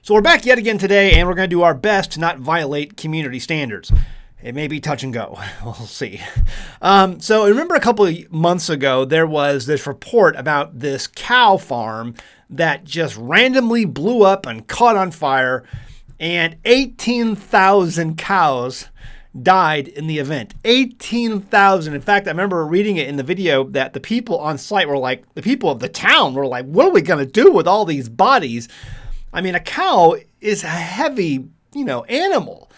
So we're back yet again today, and we're going to do our best to not violate community standards. It may be touch and go. We'll see. So remember a couple of months ago, there was this report about this cow farm that just randomly blew up and caught on fire, and 18,000 cows died in the event. 18,000. In fact, I remember reading it in the video that the people on site were like, the people of the town were like, what are we going to do with all these bodies? I mean, a cow is a heavy, animal.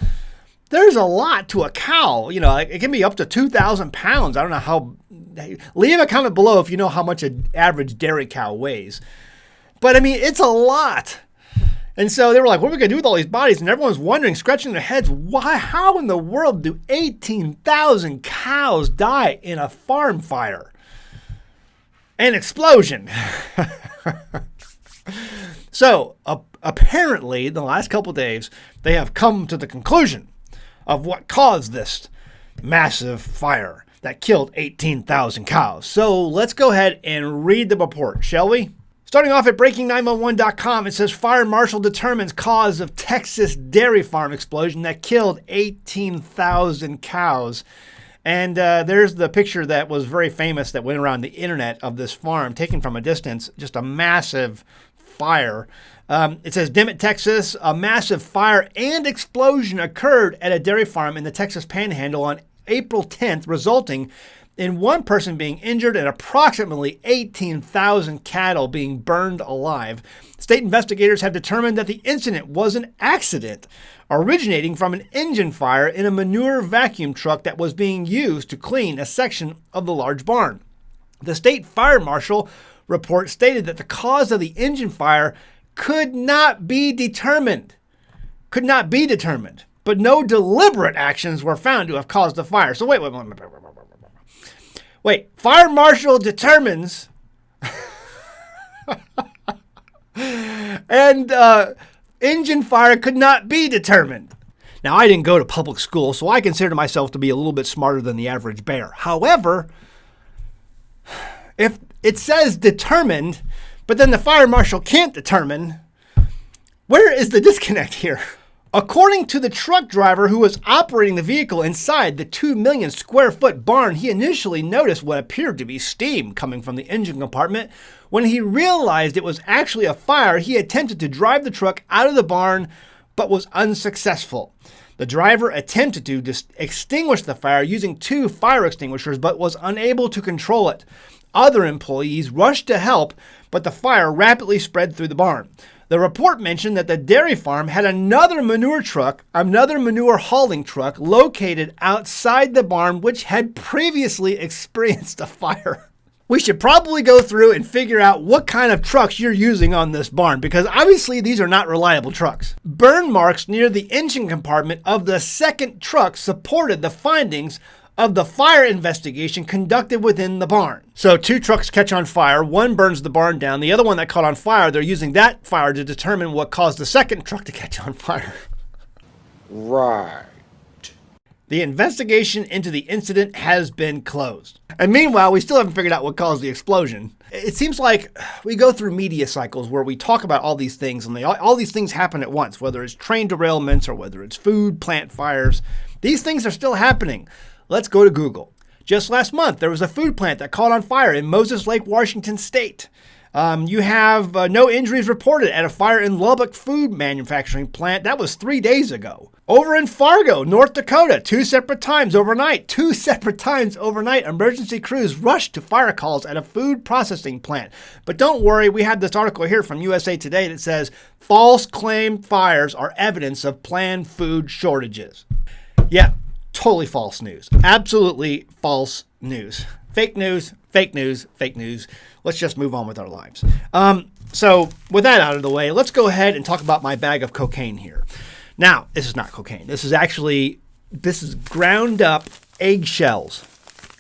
There's a lot to a cow. It can be up to 2,000 pounds. I don't know how. Leave a comment below if you know how much an average dairy cow weighs. But I mean, it's a lot. And so they were like, what are we going to do with all these bodies? And everyone's wondering, scratching their heads, why? How in the world do 18,000 cows die in a farm fire? An explosion. So apparently, the last couple of days, they have come to the conclusion of what caused this massive fire that killed 18,000 cows. So let's go ahead and read the report, shall we? Starting off at breaking911.com, it says fire marshal determines cause of Texas dairy farm explosion that killed 18,000 cows. And there's the picture that was very famous that went around the internet of this farm, taken from a distance, just a massive fire. It says Dimmitt, Texas, a massive fire and explosion occurred at a dairy farm in the Texas Panhandle on April 10th, resulting in one person being injured and approximately 18,000 cattle being burned alive. State investigators have determined that the incident was an accident originating from an engine fire in a manure vacuum truck that was being used to clean a section of the large barn. The state fire marshal report stated that the cause of the engine fire could not be determined, but no deliberate actions were found to have caused the fire. So wait, fire marshal determines and engine fire could not be determined. Now, I didn't go to public school, so I consider myself to be a little bit smarter than the average bear. However, if it says determined, but then the fire marshal can't determine, where is the disconnect here? According to the truck driver who was operating the vehicle inside the 2 million square foot barn, he initially noticed what appeared to be steam coming from the engine compartment. When he realized it was actually a fire, he attempted to drive the truck out of the barn, but was unsuccessful. The driver attempted to extinguish the fire using 2 fire extinguishers, but was unable to control it. Other employees rushed to help, but the fire rapidly spread through the barn. The report mentioned that the dairy farm had another manure hauling truck located outside the barn, which had previously experienced a fire. We should probably go through and figure out what kind of trucks you're using on this barn, because obviously these are not reliable trucks. Burn marks near the engine compartment of the second truck supported the findings of the fire investigation conducted within the barn. So 2 trucks catch on fire, one burns the barn down, the other one that caught on fire, they're using that fire to determine what caused the second truck to catch on fire. Right. The investigation into the incident has been closed. And meanwhile, we still haven't figured out what caused the explosion. It seems like we go through media cycles where we talk about all these things, and all these things happen at once, whether it's train derailments or whether it's food plant fires. These things are still happening. Let's go to Google. Just last month, there was a food plant that caught on fire in Moses Lake, Washington State. You have no injuries reported at a fire in Lubbock food manufacturing plant. That was 3 days ago. Over in Fargo, North Dakota, 2 separate times overnight, emergency crews rushed to fire calls at a food processing plant. But don't worry, we have this article here from USA Today that says false claim fires are evidence of planned food shortages. Yeah. Totally false news. Absolutely false news. Fake news, fake news, fake news. Let's just move on with our lives. So with that out of the way, let's go ahead and talk about my bag of cocaine here. Now, this is not cocaine. This is ground up eggshells.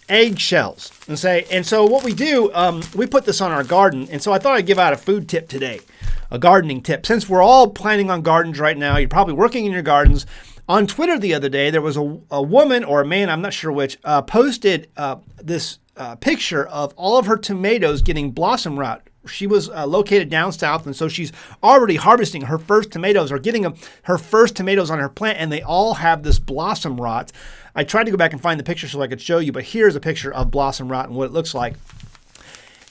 And so what we do, we put this on our garden. And so I thought I'd give out a food tip today, a gardening tip. Since we're all planning on gardens right now, you're probably working in your gardens. On Twitter the other day, there was a woman or a man, I'm not sure which, posted this picture of all of her tomatoes getting blossom rot she was located down south, and so she's already harvesting her first tomatoes or getting her first tomatoes on her plant, and they all have this blossom rot. I tried to go back and find the picture so I could show you, but here's a picture of blossom rot and what it looks like.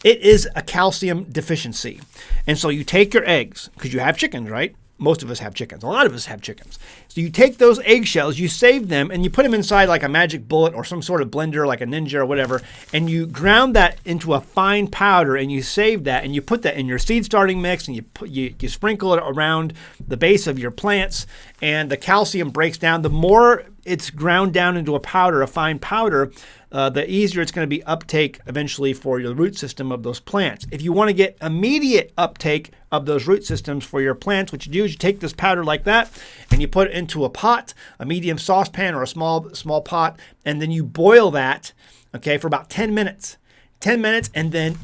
It is a calcium deficiency. And so you take your eggs, because you have chickens, right? Most of us have chickens. A lot of us have chickens. So you take those eggshells, you save them, and you put them inside like a magic bullet or some sort of blender like a Ninja or whatever, and you ground that into a fine powder, and you save that, and you put that in your seed starting mix, and you sprinkle it around the base of your plants, and the calcium breaks down. The more it's ground down into a powder, a fine powder, the easier it's going to be uptake eventually for your root system of those plants. If you want to get immediate uptake of those root systems for your plants, what you do is you take this powder like that and you put it into a pot, a medium saucepan or a small pot, and then you boil that, okay, for about 10 minutes. 10 minutes, and then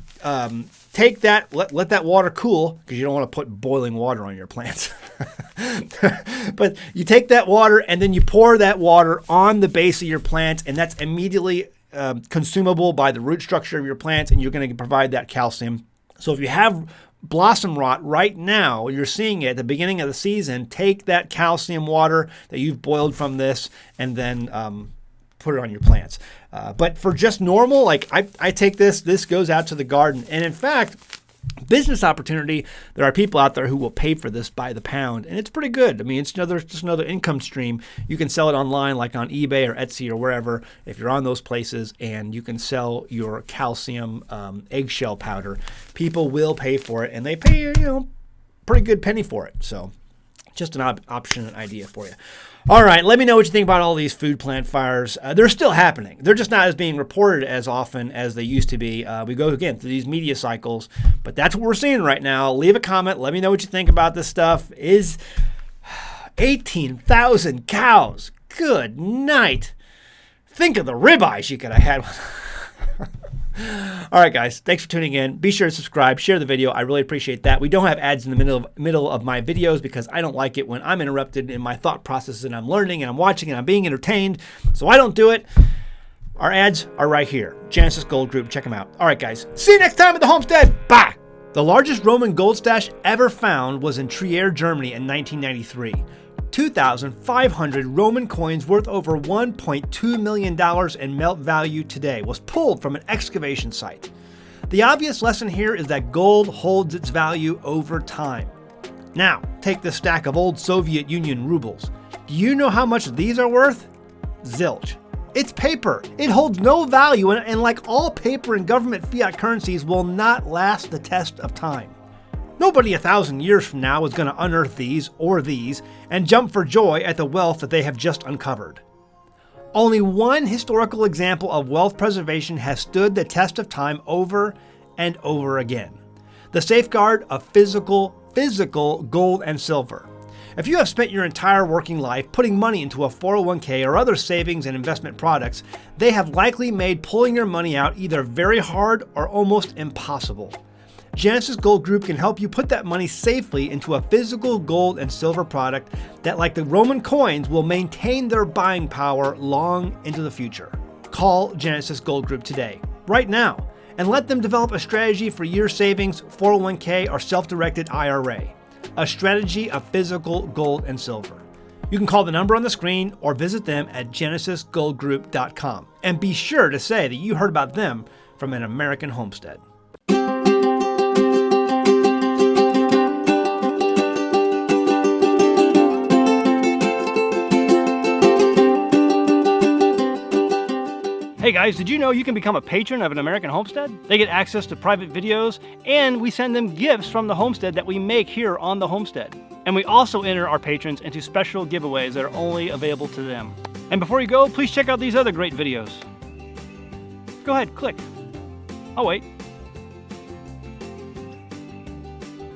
take that, let that water cool, because you don't want to put boiling water on your plants. But you take that water and then you pour that water on the base of your plant, and that's immediately consumable by the root structure of your plants, and you're going to provide that calcium. So if you have blossom rot right now, you're seeing it at the beginning of the season, take that calcium water that you've boiled from this and then put it on your plants. But for just normal, like I take this goes out to the garden. And in fact, business opportunity, there are people out there who will pay for this by the pound, and it's pretty good. I mean, it's just another income stream. You can sell it online, like on eBay or Etsy or wherever, if you're on those places, and you can sell your calcium eggshell powder. People will pay for it, and they pay, pretty good penny for it. So just an option, an idea for you. All right, let me know what you think about all these food plant fires. They're still happening. They're just not as being reported as often as they used to be. We go, again, through these media cycles, but that's what we're seeing right now. Leave a comment. Let me know what you think about this stuff. Is 18,000 cows. Good night. Think of the ribeyes you could have had. All right, guys, thanks for tuning in. Be sure to subscribe, share the video. I really appreciate that. We don't have ads in the middle of my videos because I don't like it when I'm interrupted in my thought process and I'm learning and I'm watching and I'm being entertained. So I don't do it. Our ads are right here. Genesis Gold Group. Check them out. All right, guys. See you next time at the Homestead. Bye. The largest Roman gold stash ever found was in Trier, Germany in 1993. 2,500 Roman coins worth over $1.2 million in melt value today was pulled from an excavation site. The obvious lesson here is that gold holds its value over time. Now, take this stack of old Soviet Union rubles. Do you know how much these are worth? Zilch. It's paper. It holds no value, and like all paper and government fiat currencies, will not last the test of time. Nobody 1,000 years from now is going to unearth these and jump for joy at the wealth that they have just uncovered. Only one historical example of wealth preservation has stood the test of time over and over again: the safeguard of physical gold and silver. If you have spent your entire working life putting money into a 401k or other savings and investment products, they have likely made pulling your money out either very hard or almost impossible. Genesis Gold Group can help you put that money safely into a physical gold and silver product that, like the Roman coins, will maintain their buying power long into the future. Call Genesis Gold Group today, right now, and let them develop a strategy for your savings, 401k, or self-directed IRA. A strategy of physical gold and silver. You can call the number on the screen or visit them at genesisgoldgroup.com. And be sure to say that you heard about them from an American Homestead. Hey guys, did you know you can become a patron of an American Homestead? They get access to private videos, and we send them gifts from the homestead that we make here on the homestead. And we also enter our patrons into special giveaways that are only available to them. And before you go, please check out these other great videos. Go ahead, click. Oh wait.